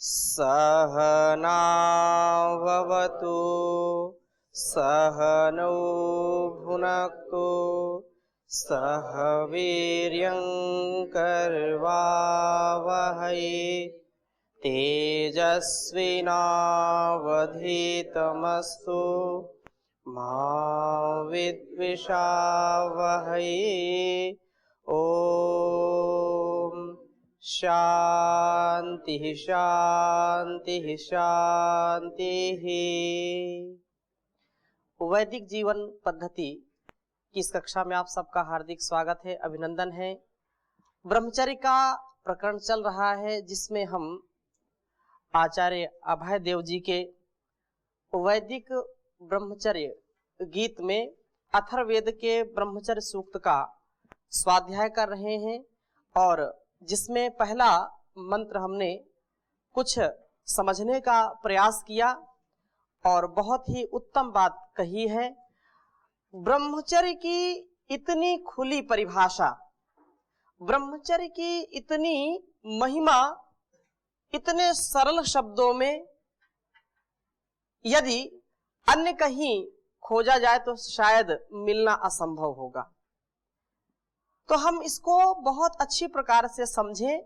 सहनाववतु सहनौ भुनक्तु सह वीर्यं करवावहै तेजस्विनावधीतमस्तु मा विद्विषावहै। ओम शांति शांति शांति। वैदिक जीवन पद्धति की इस कक्षा में आप सबका हार्दिक स्वागत है, अभिनंदन है। ब्रह्मचर्य का प्रकरण चल रहा है जिसमें हम आचार्य अभय देव जी के वैदिक ब्रह्मचर्य गीत में अथर्ववेद के ब्रह्मचर्य सूक्त का स्वाध्याय कर रहे हैं और जिसमें पहला मंत्र हमने कुछ समझने का प्रयास किया और बहुत ही उत्तम बात कही है। ब्रह्मचर्य की इतनी खुली परिभाषा, ब्रह्मचर्य की इतनी महिमा इतने सरल शब्दों में यदि अन्य कहीं खोजा जाए तो शायद मिलना असंभव होगा। तो हम इसको बहुत अच्छी प्रकार से समझें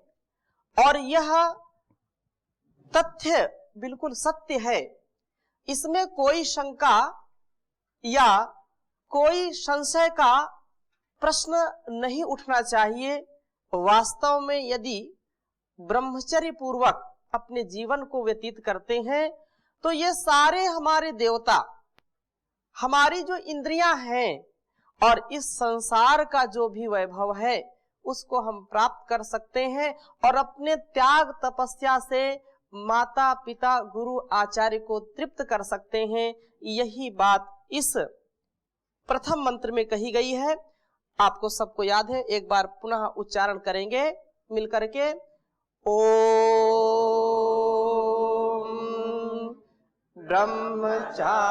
और यह तथ्य बिल्कुल सत्य है, इसमें कोई शंका या कोई संशय का प्रश्न नहीं उठना चाहिए। वास्तव में यदि ब्रह्मचर्य पूर्वक अपने जीवन को व्यतीत करते हैं तो ये सारे हमारे देवता, हमारी जो इंद्रियां हैं और इस संसार का जो भी वैभव है उसको हम प्राप्त कर सकते हैं और अपने त्याग तपस्या से माता पिता गुरु आचार्य को तृप्त कर सकते हैं। यही बात इस प्रथम मंत्र में कही गई है। आपको सबको याद है, एक बार पुनः उच्चारण करेंगे मिलकर के। ओम ब्रह्मचारिष्यन्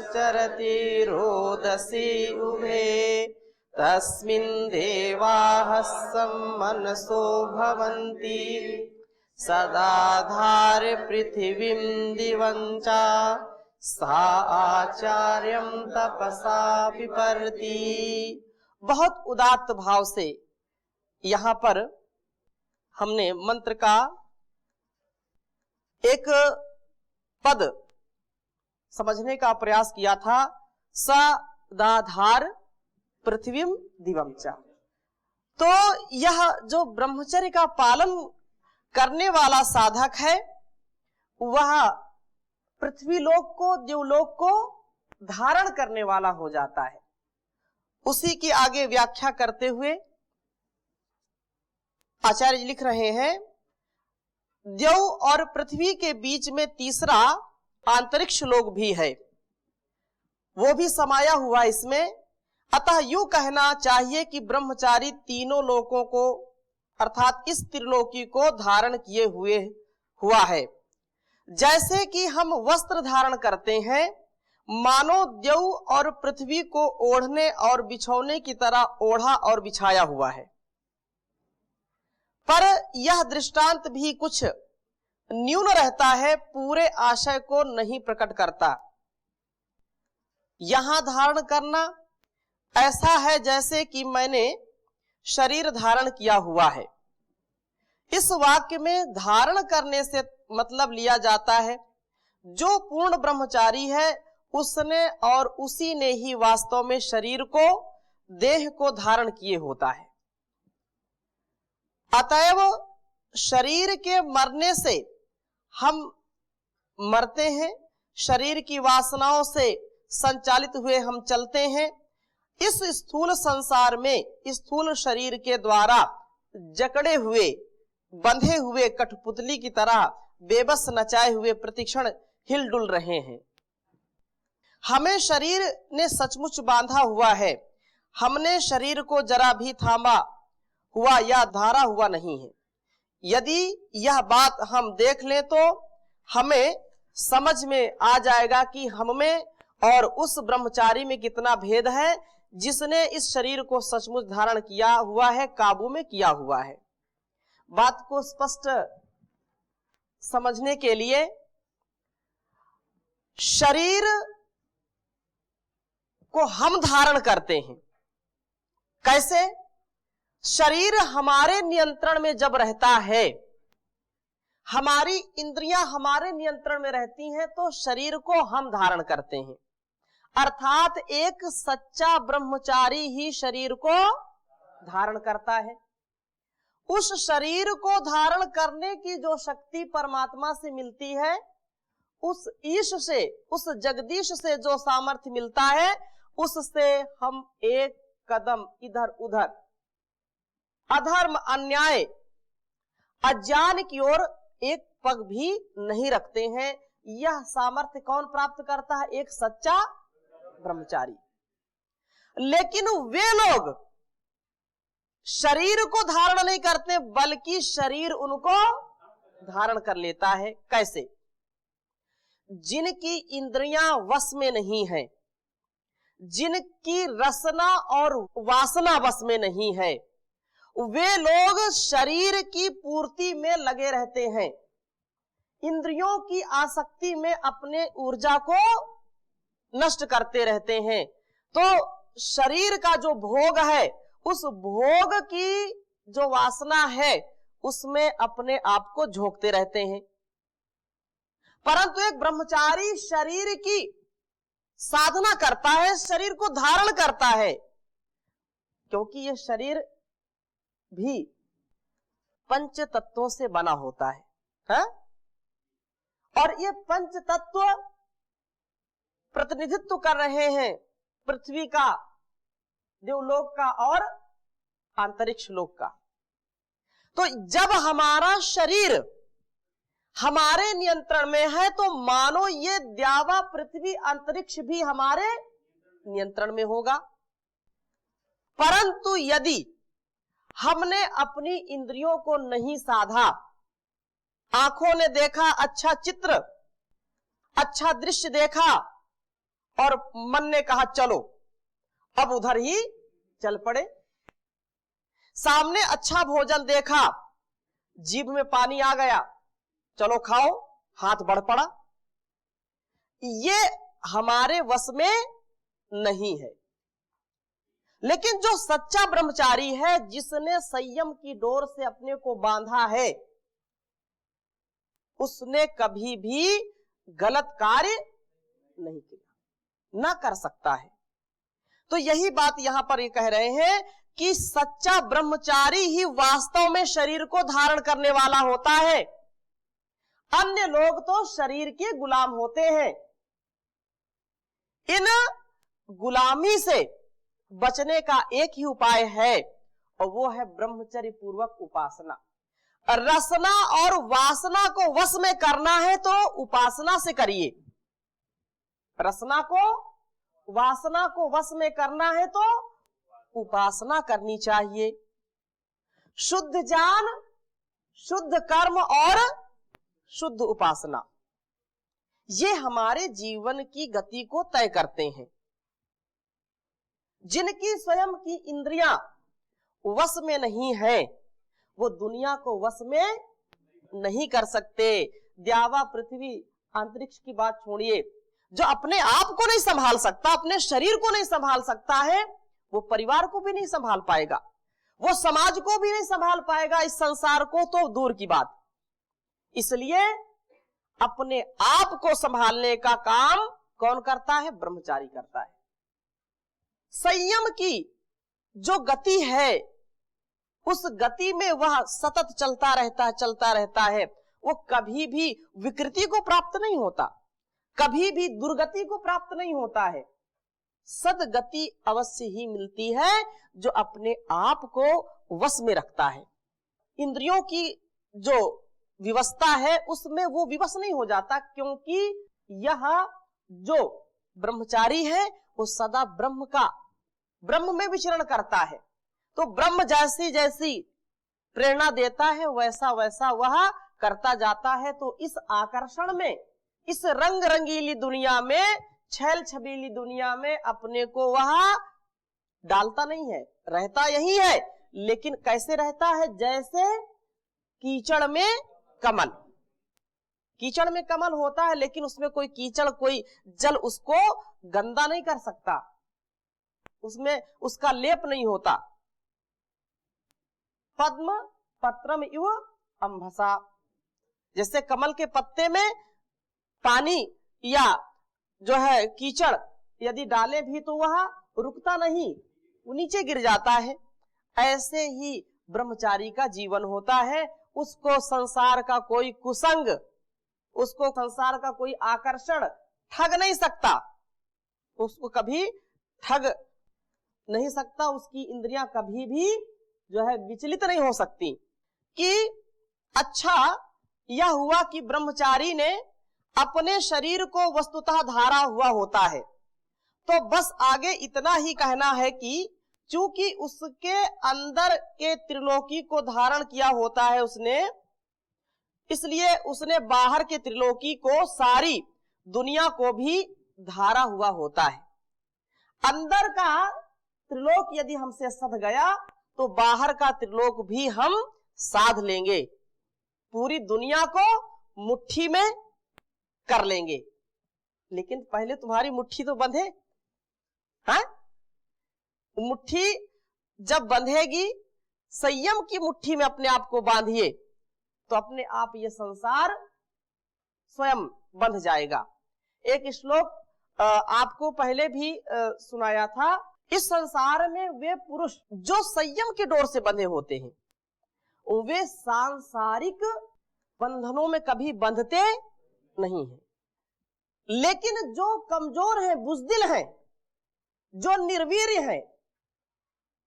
चरति रोदसी उभे तस्मिन् देवाः सम्मनसो भवन्ति सदा धार्य पृथिवीं दिवं च सा आचार्यं तपसा विपर्ति। बहुत उदात्त भाव से यहाँ पर हमने मंत्र का एक पद समझने का प्रयास किया था, सदाधार पृथ्वीं दिवं च। तो यह जो ब्रह्मचर्य का पालन करने वाला साधक है वह पृथ्वी लोक को, देवलोक को धारण करने वाला हो जाता है। उसी की आगे व्याख्या करते हुए आचार्य जी लिख रहे हैं, देव और पृथ्वी के बीच में तीसरा अंतरिक्ष लोक भी है, वो भी समाया हुआ इसमें। अतः यूं कहना चाहिए कि ब्रह्मचारी तीनों लोकों को अर्थात इस त्रिलोकी को धारण किए हुआ है। जैसे कि हम वस्त्र धारण करते हैं, मानो देव और पृथ्वी को ओढ़ने और बिछौने की तरह ओढ़ा और बिछाया हुआ है। पर यह दृष्टांत भी कुछ न्यून रहता है, पूरे आशय को नहीं प्रकट करता। यहां धारण करना ऐसा है जैसे कि मैंने शरीर धारण किया हुआ है। इस वाक्य में धारण करने से मतलब लिया जाता है जो पूर्ण ब्रह्मचारी है उसने और उसी ने ही वास्तव में शरीर को, देह को धारण किए होता है। अतएव शरीर के मरने से हम मरते हैं, शरीर की वासनाओं से संचालित हुए हम चलते हैं। इस स्थूल संसार में स्थूल शरीर के द्वारा जकड़े हुए, बंधे हुए कठपुतली की तरह बेबस नचाए हुए प्रतिक्षण हिलडुल रहे हैं। हमें शरीर ने सचमुच बांधा हुआ है, हमने शरीर को जरा भी थामा हुआ या धारा हुआ नहीं है। यदि यह बात हम देख लें तो हमें समझ में आ जाएगा कि हम में और उस ब्रह्मचारी में कितना भेद है जिसने इस शरीर को सचमुच धारण किया हुआ है, काबू में किया हुआ है। बात को स्पष्ट समझने के लिए शरीर को हम धारण करते हैं। कैसे? शरीर हमारे नियंत्रण में जब रहता है, हमारी इंद्रियां हमारे नियंत्रण में रहती हैं, तो शरीर को हम धारण करते हैं। अर्थात एक सच्चा ब्रह्मचारी ही शरीर को धारण करता है। उस शरीर को धारण करने की जो शक्ति परमात्मा से मिलती है, उस ईश से, उस जगदीश से जो सामर्थ्य मिलता है, उससे हम एक कदम इधर उधर अधर्म, अन्याय, अज्ञान की ओर एक पग भी नहीं रखते हैं। यह सामर्थ्य कौन प्राप्त करता है? एक सच्चा ब्रह्मचारी। लेकिन वे लोग शरीर को धारण नहीं करते, बल्कि शरीर उनको धारण कर लेता है। कैसे? जिनकी इंद्रियां वश में नहीं है, जिनकी रसना और वासना वश में नहीं है, वे लोग शरीर की पूर्ति में लगे रहते हैं, इंद्रियों की आसक्ति में अपने ऊर्जा को नष्ट करते रहते हैं। तो शरीर का जो भोग है, उस भोग की जो वासना है, उसमें अपने आप को झोंकते रहते हैं। परंतु एक ब्रह्मचारी शरीर की साधना करता है, शरीर को धारण करता है, क्योंकि ये शरीर भी पंच तत्वों से बना होता है, और ये पंच तत्व प्रतिनिधित्व कर रहे हैं पृथ्वी का, देवलोक का और अंतरिक्ष लोक का। तो जब हमारा शरीर हमारे नियंत्रण में है, तो मानो ये द्यावा, पृथ्वी, अंतरिक्ष भी हमारे नियंत्रण में होगा। परंतु यदि हमने अपनी इंद्रियों को नहीं साधा, आंखों ने देखा अच्छा चित्र, अच्छा दृश्य देखा, और मन ने कहा चलो अब उधर ही चल पड़े, सामने अच्छा भोजन देखा, जीभ में पानी आ गया, चलो खाओ, हाथ बढ़ पड़ा, ये हमारे वश में नहीं है। लेकिन जो सच्चा ब्रह्मचारी है, जिसने संयम की डोर से अपने को बांधा है, उसने कभी भी गलत कार्य नहीं किया, ना कर सकता है। तो यही बात यहां पर ये कह रहे हैं कि सच्चा ब्रह्मचारी ही वास्तव में शरीर को धारण करने वाला होता है। अन्य लोग तो शरीर के गुलाम होते हैं। इन गुलामी से बचने का एक ही उपाय है, और वो है ब्रह्मचर्य पूर्वक उपासना। रसना और वासना को वश में करना है तो उपासना से करिए, रसना को, वासना को वश में करना है तो उपासना करनी चाहिए। शुद्ध ज्ञान, शुद्ध कर्म और शुद्ध उपासना, ये हमारे जीवन की गति को तय करते हैं। जिनकी स्वयं की इंद्रियां वश में नहीं है, वो दुनिया को वश में नहीं कर सकते। द्यावा, पृथ्वी, अंतरिक्ष की बात छोड़िए, जो अपने आप को नहीं संभाल सकता, अपने शरीर को नहीं संभाल सकता है, वो परिवार को भी नहीं संभाल पाएगा, वो समाज को भी नहीं संभाल पाएगा, इस संसार को तो दूर की बात। इसलिए अपने आप को संभालने का काम कौन करता है? ब्रह्मचारी करता है। संयम की जो गति है, उस गति में वह सतत चलता रहता है, वो कभी भी विकृति को प्राप्त नहीं होता, कभी भी दुर्गति को प्राप्त नहीं होता है। सदगति अवश्य ही मिलती है जो अपने आप को वश में रखता है। इंद्रियों की जो विवस्था है, उसमें वो विवश नहीं हो जाता, क्योंकि यह जो ब्रह्मचारी है वो सदा ब्रह्म में विचरण करता है। तो ब्रह्म जैसी जैसी प्रेरणा देता है, वैसा वैसा वह करता जाता है। तो इस आकर्षण में, इस रंग रंगीली दुनिया में, छैल छबीली दुनिया में अपने को वह डालता नहीं है, रहता यही है। लेकिन कैसे रहता है? जैसे कीचड़ में कमल, कीचड़ में कमल होता है, लेकिन उसमें कोई कीचड़, कोई जल उसको गंदा नहीं कर सकता, उसमें उसका लेप नहीं होता। पद्म पत्रम इव अंभसा, जैसे कमल के पत्ते में पानी या जो है कीचड़ यदि डाले भी तो वह रुकता नहीं, वो नीचे गिर जाता है। ऐसे ही ब्रह्मचारी का जीवन होता है। उसको संसार का कोई कुसंग, उसको संसार का कोई आकर्षण ठग नहीं सकता, उसको कभी ठग नहीं सकता। उसकी इंद्रियां कभी भी जो है विचलित नहीं हो सकती। कि अच्छा यह हुआ कि ब्रह्मचारी ने अपने शरीर को वस्तुतः धारा हुआ होता है, तो बस आगे इतना ही कहना है कि चूंकि उसके अंदर के त्रिलोकी को धारण किया होता है उसने, इसलिए उसने बाहर के त्रिलोकी को, सारी दुनिया को भी धारा हुआ होता है। अंदर का त्रिलोक यदि हमसे सध गया तो बाहर का त्रिलोक भी हम साध लेंगे, पूरी दुनिया को मुट्ठी में कर लेंगे। लेकिन पहले तुम्हारी मुट्ठी तो बंधे, हाँ? मुट्ठी जब बंधेगी, संयम की मुट्ठी में अपने आप को बांधिए, तो अपने आप ये संसार स्वयं बंध जाएगा। एक श्लोक आपको पहले भी सुनाया था। इस संसार में वे पुरुष जो संयम की डोर से बंधे होते हैं, वे सांसारिक बंधनों में कभी बंधते नहीं हैं। लेकिन जो कमजोर हैं, बुजदिल हैं, जो निर्वीर्य हैं,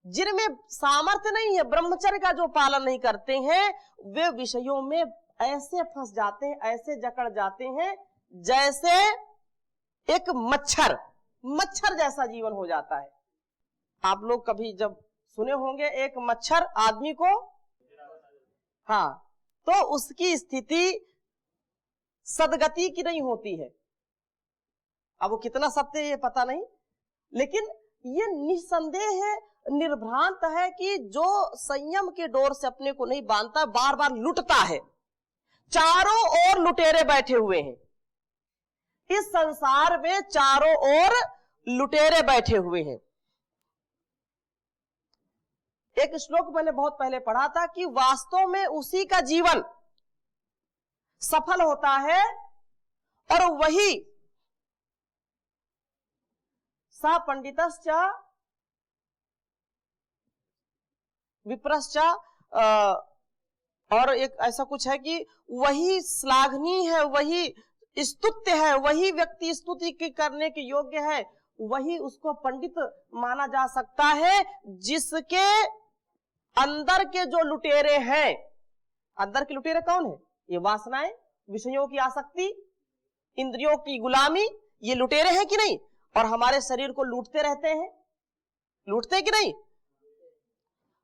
जिनमें सामर्थ्य नहीं है, ब्रह्मचर्य का जो पालन नहीं करते हैं, वे विषयों में ऐसे फंस जाते हैं, ऐसे जकड़ जाते हैं, जैसे एक मच्छर जैसा जीवन हो जाता है। आप लोग कभी जब सुने होंगे एक मच्छर आदमी को, हाँ, तो उसकी स्थिति सदगति की नहीं होती है। अब वो कितना सत्य ये पता नहीं, लेकिन ये निसंदेह है, निर्भ्रांत है कि जो संयम के डोर से अपने को नहीं बांधता, बार बार लुटता है। चारों ओर लुटेरे बैठे हुए हैं इस संसार में, चारों ओर लुटेरे बैठे हुए हैं। एक श्लोक मैंने बहुत पहले पढ़ा था कि वास्तव में उसी का जीवन सफल होता है, और वही सा पंडितश्च विप्रश्च, और एक ऐसा कुछ है कि वही श्लाघनीय है, वही स्तुत्य है, वही व्यक्ति स्तुति की करने के योग्य है, वही उसको पंडित माना जा सकता है, जिसके अंदर के जो लुटेरे हैं। अंदर के लुटेरे कौन है? ये वासनाएं, विषयों की आसक्ति, इंद्रियों की गुलामी, ये लुटेरे हैं कि नहीं? और हमारे शरीर को लूटते रहते हैं, लूटते कि नहीं?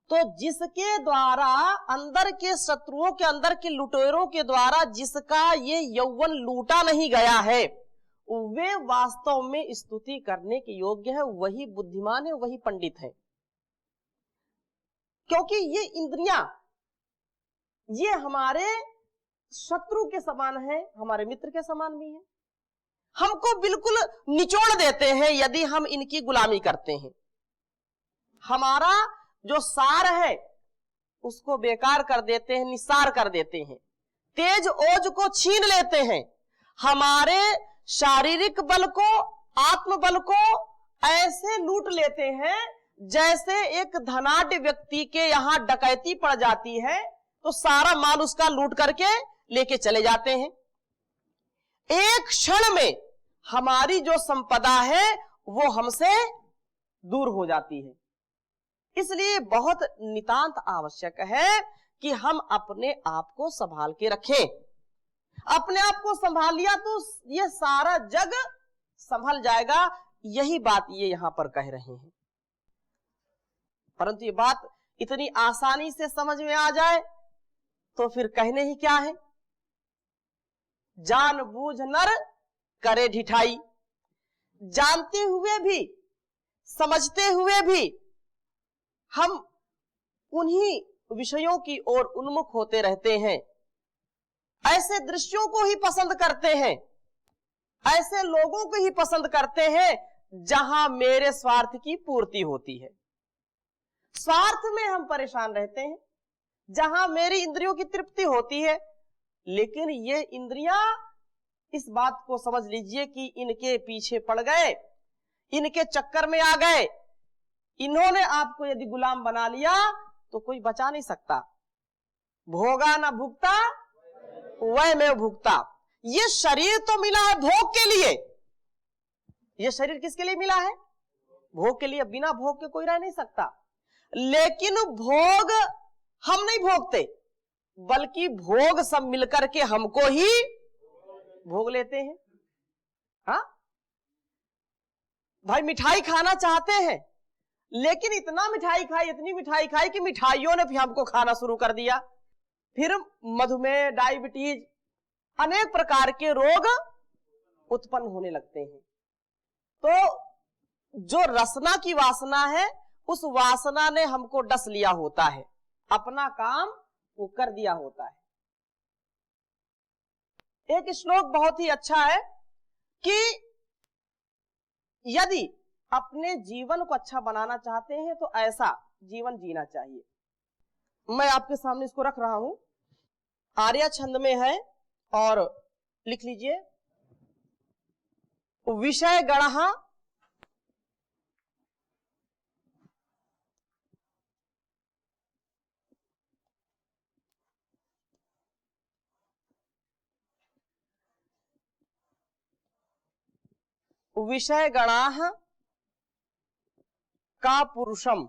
तो जिसके द्वारा, अंदर के शत्रुओं के, अंदर के लुटेरों के द्वारा जिसका ये यौवन लूटा नहीं गया है, वे वास्तव में स्तुति करने के योग्य है, वही बुद्धिमान है, वही पंडित है। क्योंकि ये इंद्रियां, ये हमारे शत्रु के समान है, हमारे मित्र के समान भी है। हमको बिल्कुल निचोड़ देते हैं यदि हम इनकी गुलामी करते हैं। हमारा जो सार है उसको बेकार कर देते हैं, निसार कर देते हैं, तेज ओज को छीन लेते हैं, हमारे शारीरिक बल को, आत्मबल को ऐसे लूट लेते हैं जैसे एक धनाढ्य व्यक्ति के यहां डकैती पड़ जाती है तो सारा माल उसका लूट करके लेके चले जाते हैं। एक क्षण में हमारी जो संपदा है वो हमसे दूर हो जाती है। इसलिए बहुत नितांत आवश्यक है कि हम अपने आप को संभाल के रखें। अपने आप को संभाल लिया तो ये सारा जग संभल जाएगा। यही बात ये यहां पर कह रहे हैं। परंतु ये बात इतनी आसानी से समझ में आ जाए तो फिर कहने ही क्या है। जान बूझ नर करे ढिठाई, जानते हुए भी, समझते हुए भी हम उन्हीं विषयों की ओर उन्मुख होते रहते हैं ऐसे दृश्यों को ही पसंद करते हैं, ऐसे लोगों को ही पसंद करते हैं जहां मेरे स्वार्थ की पूर्ति होती है। स्वार्थ में हम परेशान रहते हैं, जहां मेरी इंद्रियों की तृप्ति होती है। लेकिन ये इंद्रियां इस बात को समझ लीजिए कि इनके पीछे पड़ गए, इनके चक्कर में आ गए, इन्होंने आपको यदि गुलाम बना लिया तो कोई बचा नहीं सकता। भोगा ना भुगता वह में भुगता। ये शरीर तो मिला है भोग के लिए। ये शरीर किसके लिए मिला है? भोग के लिए। बिना भोग के कोई रह नहीं सकता। लेकिन भोग हम नहीं भोगते, बल्कि भोग सब मिलकर के हमको ही भोग लेते हैं। हाँ भाई, मिठाई खाना चाहते हैं, लेकिन इतना मिठाई खाई, इतनी मिठाई खाई कि मिठाइयों ने भी हमको खाना शुरू कर दिया। फिर मधुमेह, डायबिटीज, अनेक प्रकार के रोग उत्पन्न होने लगते हैं। तो जो रसना की वासना है, उस वासना ने हमको डस लिया होता है, अपना काम वो कर दिया होता है। एक श्लोक बहुत ही अच्छा है कि यदि अपने जीवन को अच्छा बनाना चाहते हैं तो ऐसा जीवन जीना चाहिए। मैं आपके सामने इसको रख रहा हूं, आर्या छंद में है, और लिख लीजिए। विषय गणः विषय गणाः का पुरुषम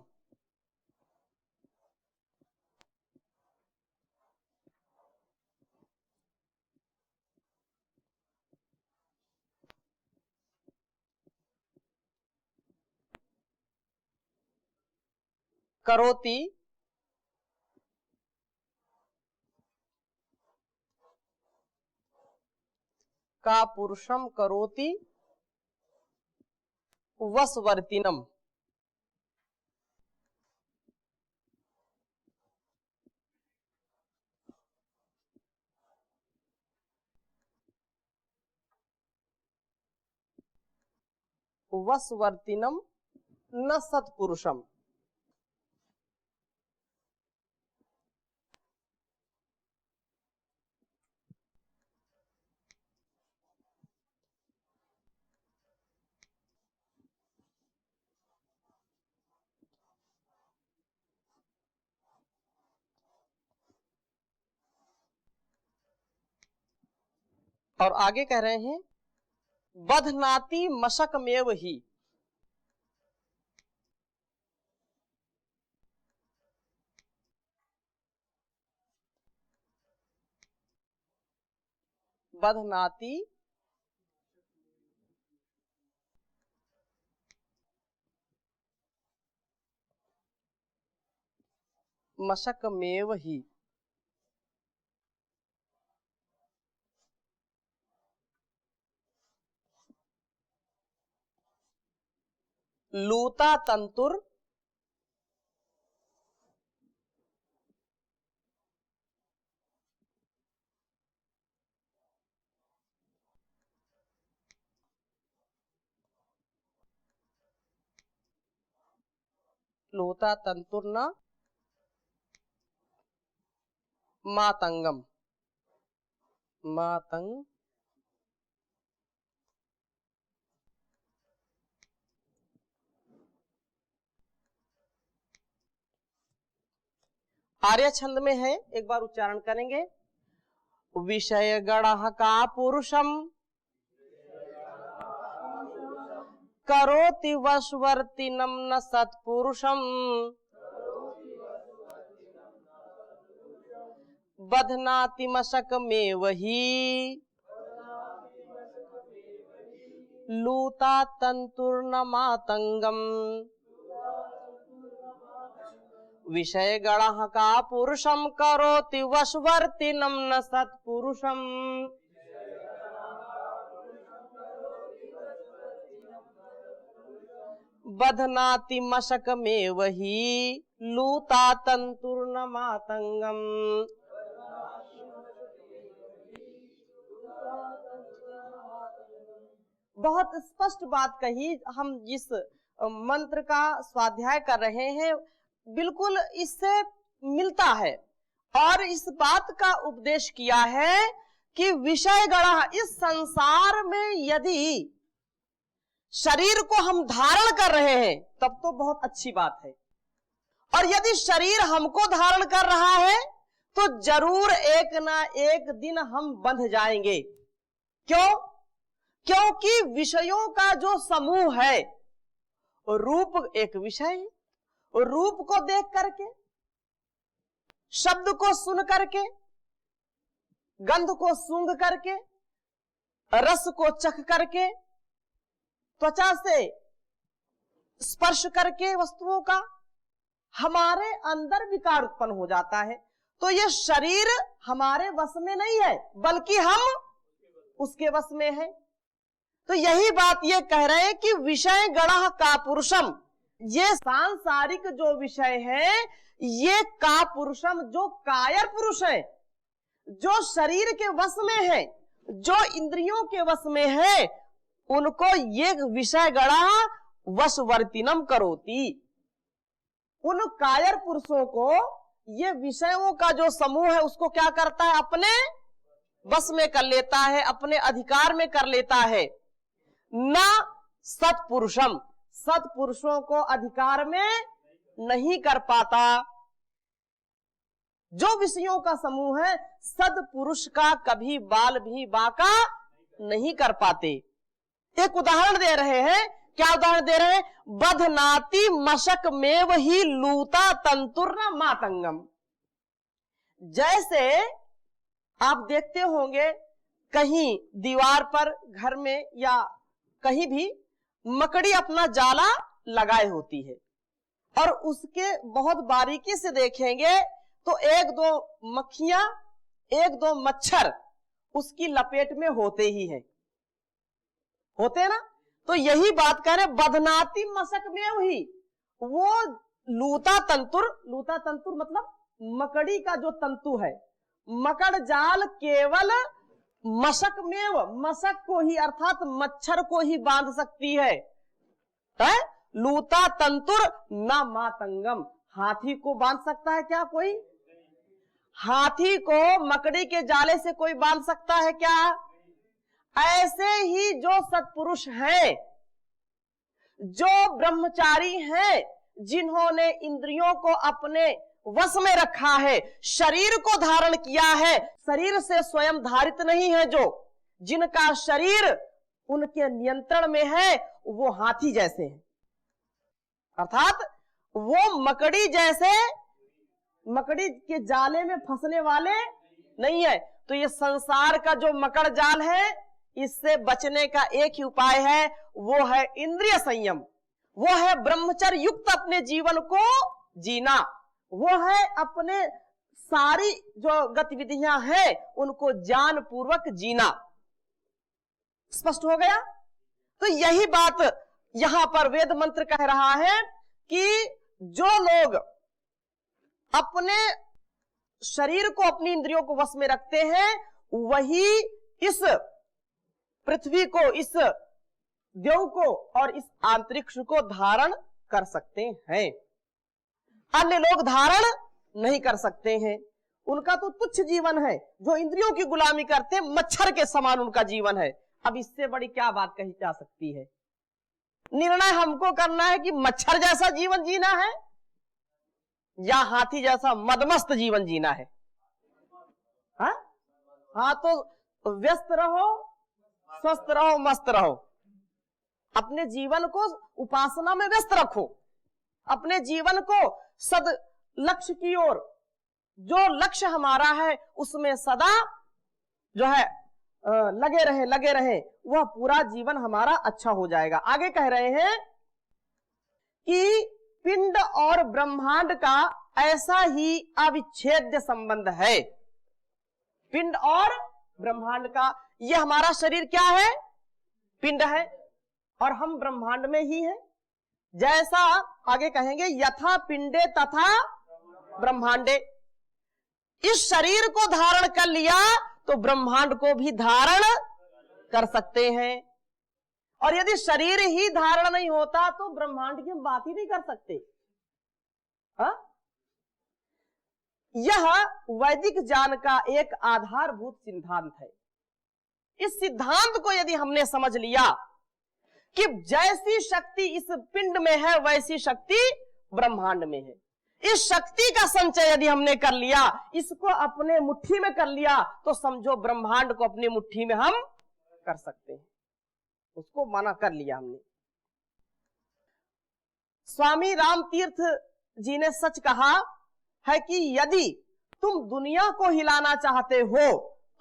करोति का पुरुषम करोति वशवर्तिनम। वशवर्तिनम न सत्पुरुषम। और आगे कह रहे हैं बधनाति मशकमेव ही। बधनाति मशकमेव ही। लूता तंतुर लूता तंतुर्न मातंगम। मातंग आर्य छंद में है, एक बार उच्चारण करेंगे। विषय गणः का पुरुषम करोति वशवर्तिनम न सत्पुरुषम। बधनाति मशकमेव ही लूता तंतुर्न मातंगम। विषय गणः का पुरुषम करोति वशवर्तिनम न सत्पुरुषम। बधनाति मशकमेव ही लूता तंतुर्न मातंगम। बहुत स्पष्ट बात कही। हम जिस मंत्र का स्वाध्याय कर रहे हैं बिल्कुल इससे मिलता है, और इस बात का उपदेश किया है कि विषय गणा, इस संसार में यदि शरीर को हम धारण कर रहे हैं तब तो बहुत अच्छी बात है, और यदि शरीर हमको धारण कर रहा है तो जरूर एक ना एक दिन हम बंध जाएंगे। क्यों? क्योंकि विषयों का जो समूह है, रूप एक विषय है, रूप को देख करके, शब्द को सुन करके, गंध को सूंघ करके, रस को चख करके, त्वचा से स्पर्श करके वस्तुओं का हमारे अंदर विकार उत्पन्न हो जाता है। तो ये शरीर हमारे वश में नहीं है, बल्कि हम उसके वश में है। तो यही बात ये कह रहे हैं कि विषय गणः का पुरुषम, ये सांसारिक जो विषय है ये का पुरुषम, जो कायर पुरुष है, जो शरीर के वश में है, जो इंद्रियों के वश में है, उनको ये विषय गणः वशवर्तिनम करोति। उन कायर पुरुषों को ये विषयों का जो समूह है उसको क्या करता है? अपने बस में कर लेता है, अपने अधिकार में कर लेता है। न सत्पुरुषम, सत्पुरुषों को अधिकार में नहीं कर पाता। जो विषयों का समूह है सत्पुरुष का कभी बाल भी बाका नहीं कर पाते। एक उदाहरण दे रहे हैं। क्या उदाहरण दे रहे हैं? बधनाति मशक मेव ही लूता तंतुर्न मातंगम। जैसे आप देखते होंगे कहीं दीवार पर, घर में या कहीं भी मकड़ी अपना जाला लगाए होती है, और उसके बहुत बारीकी से देखेंगे तो एक दो मक्खियां, एक दो मच्छर उसकी लपेट में होते ही हैं, होते हैं ना। तो यही बात कह रहे, बधनाति मशक में ही, वो लूता तंतुर, लूता तंतुर मतलब मकड़ी का जो तंतु है, मकड़ जाल केवल मशक में, मशक को ही अर्थात मच्छर को ही बांध सकती है। लूता तंतुर न मातंगम, हाथी को बांध सकता है क्या कोई? हाथी को मकड़ी के जाले से कोई बांध सकता है क्या? ऐसे ही जो सत्पुरुष हैं, जो ब्रह्मचारी हैं, जिन्होंने इंद्रियों को अपने वश में रखा है, शरीर को धारण किया है, शरीर से स्वयं धारित नहीं है, जो जिनका शरीर उनके नियंत्रण में है, वो हाथी जैसे हैं, अर्थात वो मकड़ी जैसे, मकड़ी के जाले में फंसने वाले नहीं है। तो ये संसार का जो मकड़ जाल है, इससे बचने का एक ही उपाय है, वो है इंद्रिय संयम, वो है ब्रह्मचर्य युक्त अपने जीवन को जीना, वो है अपने सारी जो गतिविधियां हैं उनको ज्ञान पूर्वक जीना। स्पष्ट हो गया? तो यही बात यहां पर वेद मंत्र कह रहा है कि जो लोग अपने शरीर को, अपनी इंद्रियों को वश में रखते हैं, वही इस पृथ्वी को, इस देव को और इस अंतरिक्ष को धारण कर सकते हैं। अन्य लोग धारण नहीं कर सकते हैं, उनका तो तुच्छ जीवन है। जो इंद्रियों की गुलामी करते हैं, मच्छर के समान उनका जीवन है। अब इससे बड़ी क्या बात कही जा सकती है? निर्णय हमको करना है कि मच्छर जैसा जीवन जीना है या हाथी जैसा मदमस्त जीवन जीना है। हाँ, तो व्यस्त रहो, स्वस्थ रहो, मस्त रहो, अपने जीवन को उपासना में व्यस्त रखो, अपने जीवन को सद लक्ष्य की ओर, जो लक्ष्य हमारा है उसमें सदा जो है लगे रहे, वह पूरा जीवन हमारा अच्छा हो जाएगा। आगे कह रहे हैं कि पिंड और ब्रह्मांड का ऐसा ही अविच्छेद्य संबंध है। पिंड और ब्रह्मांड का, ये हमारा शरीर क्या है? पिंड है, और हम ब्रह्मांड में ही हैं। जैसा आगे कहेंगे, यथा पिंडे तथा ब्रह्मांडे, इस शरीर को धारण कर लिया तो ब्रह्मांड को भी धारण कर सकते हैं। और यदि शरीर ही धारण नहीं होता तो ब्रह्मांड की हम बात ही नहीं कर सकते। हा? यह वैदिक ज्ञान का एक आधारभूत सिद्धांत है। इस सिद्धांत को यदि हमने समझ लिया कि जैसी शक्ति इस पिंड में है वैसी शक्ति ब्रह्मांड में है, इस शक्ति का संचय यदि हमने कर लिया, इसको अपने मुट्ठी में कर लिया, तो समझो ब्रह्मांड को अपनी मुट्ठी में हम कर सकते हैं। उसको माना कर लिया हमने। स्वामी रामतीर्थ जी ने सच कहा है कि यदि तुम दुनिया को हिलाना चाहते हो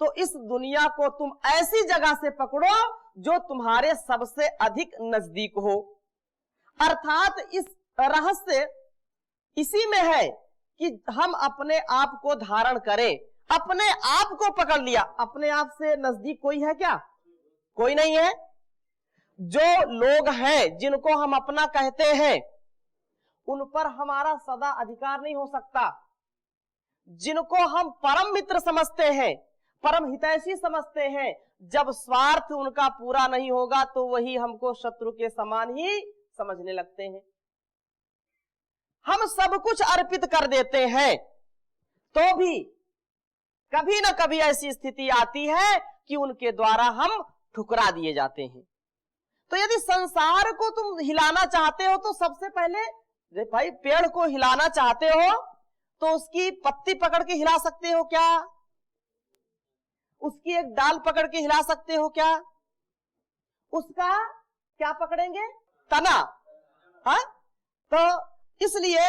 तो इस दुनिया को तुम ऐसी जगह से पकड़ो जो तुम्हारे सबसे अधिक नजदीक हो। अर्थात इस रहस्य इसी में है कि हम अपने आप को धारण करें। अपने आप को पकड़ लिया, अपने आप से नजदीक कोई है क्या? कोई नहीं है। जो लोग हैं जिनको हम अपना कहते हैं उन पर हमारा सदा अधिकार नहीं हो सकता। जिनको हम परम मित्र समझते हैं, परम हितैषी समझते हैं, जब स्वार्थ उनका पूरा नहीं होगा तो वही हमको शत्रु के समान ही समझने लगते हैं। हम सब कुछ अर्पित कर देते हैं तो भी कभी ना कभी ऐसी स्थिति आती है कि उनके द्वारा हम ठुकरा दिए जाते हैं। तो यदि संसार को तुम हिलाना चाहते हो तो सबसे पहले भाई पेड़ को हिलाना चाहते हो तो उसकी पत्ती पकड़ के हिला सकते हो क्या? उसकी एक डाल पकड़ के हिला सकते हो क्या? उसका क्या पकड़ेंगे? तना। हाँ? तो इसलिए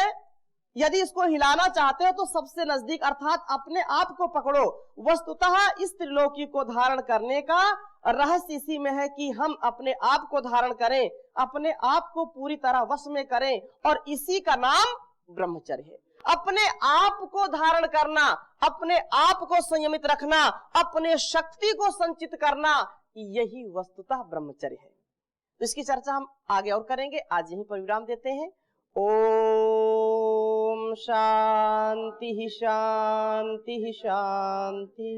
यदि इसको हिलाना चाहते हो तो सबसे नजदीक अर्थात अपने आप को पकड़ो। वस्तुतः इस त्रिलोकी को धारण करने का रहस्य इसी में है कि हम अपने आप को धारण करें, अपने आप को पूरी तरह वश में करें, और इसी का नाम ब्रह्मचर्य है। अपने आप को धारण करना, अपने आप को संयमित रखना, अपने शक्ति को संचित करना, यही वस्तुतः ब्रह्मचर्य है। तो इसकी चर्चा हम आगे और करेंगे। आज यहीं पर विराम देते हैं। ओम शांति शांति शांति।